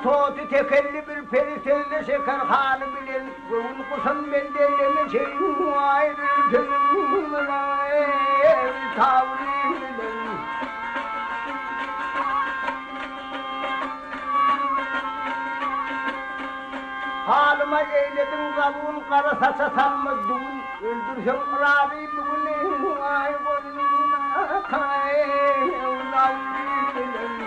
Toti tekelli bir periselde şeker halı bilen Gönül kusan ben deyleme şeyim ayrı tönüm tavri bilen Halıma eyledim kabuğun kara saça sanmadım Öldürsem rabi bugün ay boynuna kay tavri bilen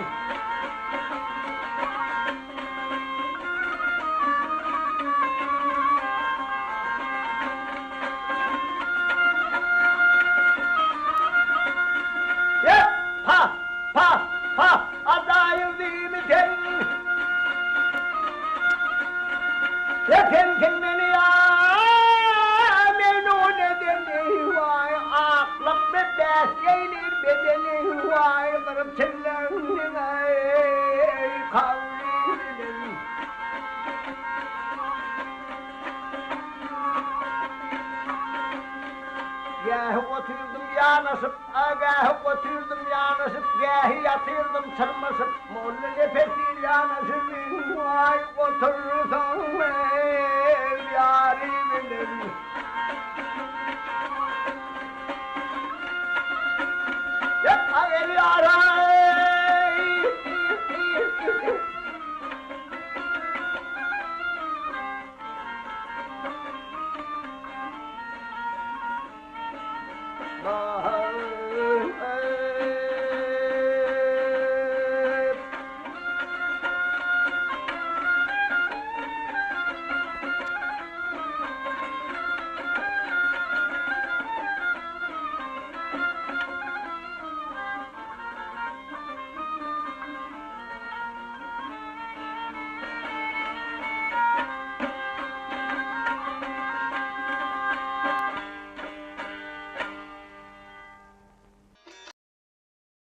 Yetenken beni ya memnun edeni vay aklım bebes gelir bedeni vay kırıp çellenin ay kavrilim Gâhi oturdum ya nasip gâhi oturdum ya nasip gâhi yatırdım sırmasıp molla nefesi ya nasip vay oturursam